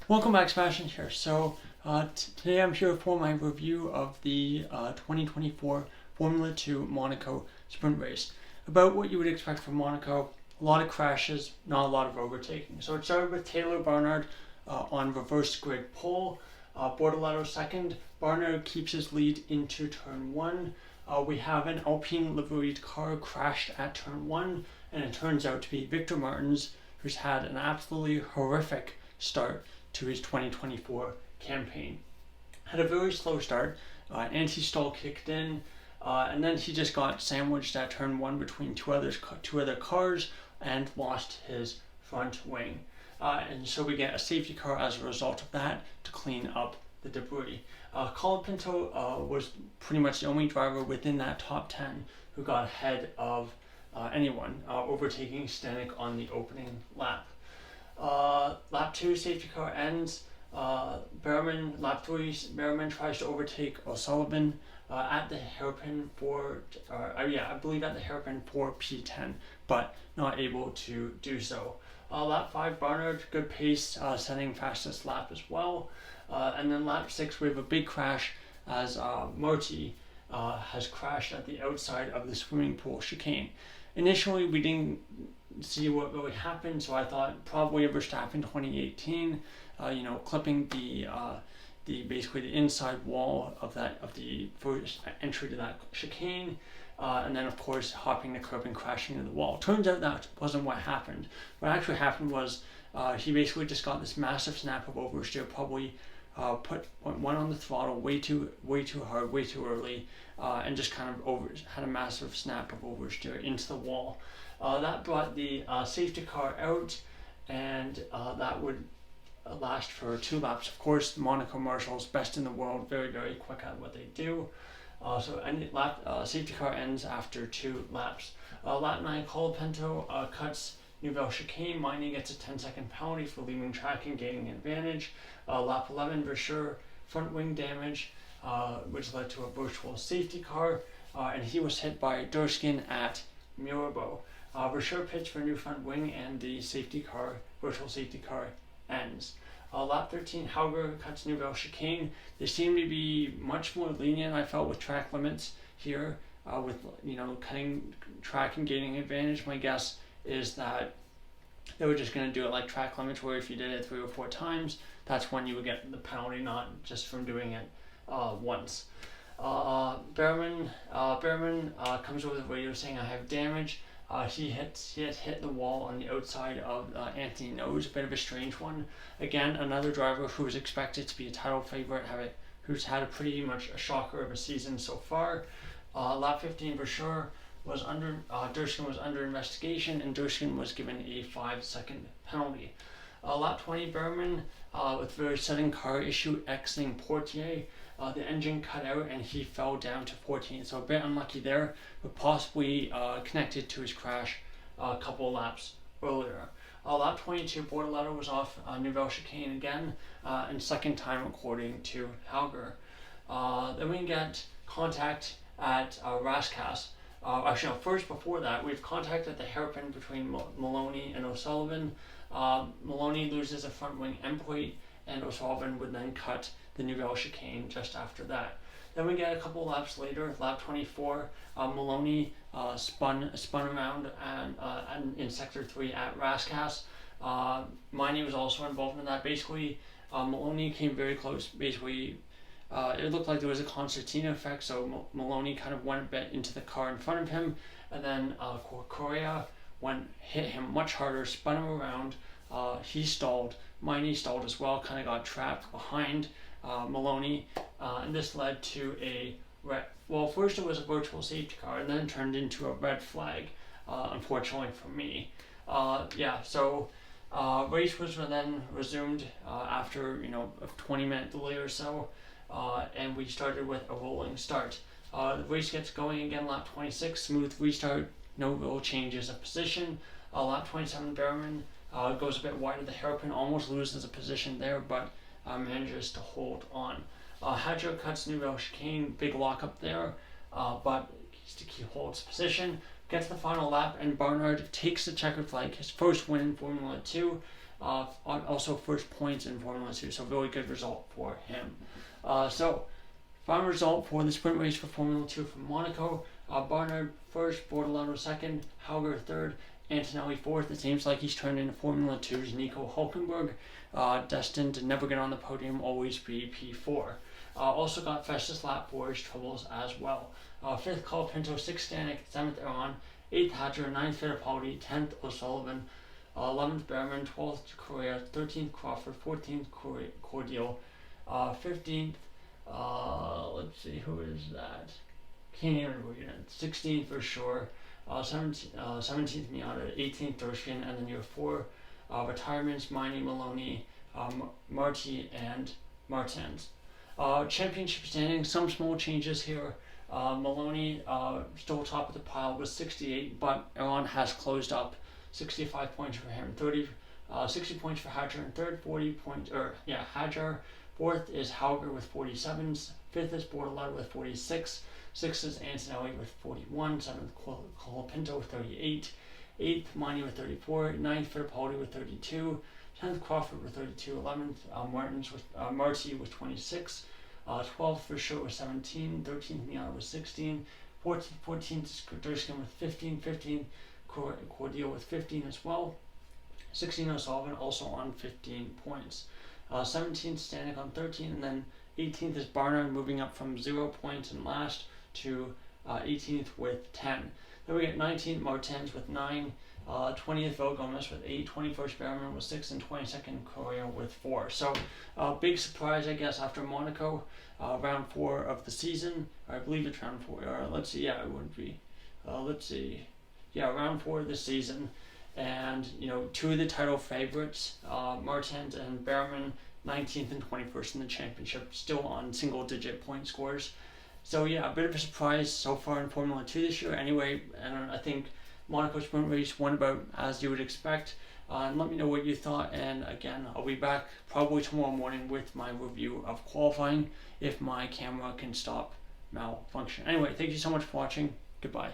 Welcome back, Sebastian here. Today I'm here for my review of the 2024 Formula 2 Monaco Sprint Race. About what you would expect from Monaco, a lot of crashes, not a lot of overtaking. So it started with Taylor Barnard on reverse grid pole, Bortoleto second. Barnard keeps his lead into turn 1. We have an Alpine liveried car crashed at turn 1, and it turns out to be Victor Martins, who's had an absolutely horrific start to his 2024 campaign. Had a very slow start, anti-stall kicked in, and then he just got sandwiched at turn 1 between two other cars and lost his front wing. And so we get a safety car as a result of that to clean up the debris. Colin Pinto was pretty much the only driver within that top 10 who got ahead of anyone, overtaking Stanek on the opening lap. Lap 2 safety car ends. Lap 3 Berman tries to overtake O'Sullivan at the hairpin for P10, but not able to do so. Lap 5 Barnard, good pace, setting fastest lap as well. And then lap 6 we have a big crash as Marty has crashed at the outside of the swimming pool chicane. Initially we didn't see what really happened, so I thought probably a Verstappen 2018, clipping the basically the inside wall of the first entry to that chicane, and then of course hopping the curb and crashing into the wall. Turns out that wasn't what happened. What actually happened was he basically just got this massive snap of oversteer, probably put one on the throttle way too hard, way too early, and just kind of had a massive snap of oversteer into the wall. That brought the safety car out, and that would last for 2 laps. Of course, the Monaco Marshals, best in the world, very, very quick at what they do. Safety car ends after 2 laps. Lap 9, Colapinto cuts Nouvelle Chicane. Miney gets a 10-second penalty for leaving track and gaining advantage. Lap 11, Versure front wing damage, which led to a virtual safety car, and he was hit by Durskin at Mirabeau. Versure pitched for new front wing, and the virtual safety car ends. Lap 13, Hauger cuts Nouvelle Chicane. They seem to be much more lenient, I felt, with track limits here, with cutting track and gaining advantage. My guess is that they were just going to do it like track limits, where if you did it 3 or 4 times, that's when you would get the penalty, not just from doing it once. Berman comes over the radio saying, "I have damage." He had hit the wall on the outside of Anthony Nose, a bit of a strange one. Again, another driver who was expected to be a title favorite, who's had a pretty much a shocker of a season so far. Lap 15, Versure was Durskin was under investigation, and Durskin was given a 5-second penalty. Lap 20, Berman, with very sudden car issue exiting Portier, the engine cut out and he fell down to 14, so a bit unlucky there, but possibly connected to his crash a couple laps earlier. Lap 22, Bortoleto was off Nouvelle Chicane again, and second time according to Hauger. Then we get contact at Rascasse. First before that, we have contact at the hairpin between Maloney and O'Sullivan. Maloney loses a front wing end plate, and O'Sullivan would then cut the Nouvelle Chicane just after that. Then we get a couple laps later, lap 24, Maloney spun around and in sector 3 at Rascasse. Miney was also involved in that. Basically, Maloney came very close. Basically, it looked like there was a concertina effect, so Maloney kind of went a bit into the car in front of him, and then Correa hit him much harder, spun him around. He stalled. Miney stalled as well, kind of got trapped behind Maloney, and this led to first it was a virtual safety car, and then turned into a red flag, unfortunately for me. Race was then resumed after a 20-minute delay or so, and we started with a rolling start. The race gets going again, lap 26, smooth restart, no real changes of position. Lap 27, Berman goes a bit wide of the hairpin, almost loses a position there, but manages to hold on. Hadjo cuts Nouvelle Chicane, big lockup there, but he holds position. Gets the final lap, and Barnard takes the checkered flag, his first win in Formula 2, Also first points in Formula 2, so really good result for him. So final result for the sprint race for Formula 2 from Monaco. Barnard first, Bortolano second, Hauger third, Antonelli fourth. It seems like he's turned into Formula 2's Nico Hülkenberg, destined to never get on the podium, always be P4. Also got fastest lap for his troubles as well. Fifth Colapinto, sixth Stanek, seventh Aaron, eighth Hadjar, ninth Fittipaldi, 10th O'Sullivan, 11th Behrman, 12th Correa, 13th Crawford, 14th Cordial, 15th, let's see, who is that? Can't even read it. 16th for sure, 17th Miata, 18th Thurston, and then your four retirements: Miney, Maloney, Marti, and Martins. Championship standings, some small changes here. Maloney still top of the pile with 68, but Aaron has closed up. 65 points for him, 60 points for Hadjar in third, 40 points, Hadjar. Fourth is Hauger with 47, fifth is Bortolano with 46, sixth is Antonelli with 41, seventh Colapinto with 38, eighth Miney with 34, ninth Fittipaldi with 32, 10th Crawford with 32, 11th Marti with 26, 12th for sure with 17, 13th Miata with 16, 14th Durskin with 15, 15th Cordial with 15 as well, 16th O'Sullivan also on 15 points, 17th Stanek on 13, and then 18th is Barnard, moving up from 0 points in last to 18th with 10. Then we get 19th Martins with 9, 20th Vilgomes with 8, 21st Behrman with 6, and 22nd Correa with 4. So big surprise, I guess, after Monaco, round 4 of the season. I believe it's round 4. Let's see, yeah, it would be. Let's see. Yeah, round 4 of the season. And, two of the title favorites, Martins and Behrman, 19th and 21st in the championship, still on single-digit point scores. So yeah, a bit of a surprise so far in Formula 2 this year. Anyway, I think Monaco Sprint Race went about as you would expect. And let me know what you thought. And again, I'll be back probably tomorrow morning with my review of qualifying if my camera can stop malfunction. Anyway, thank you so much for watching. Goodbye.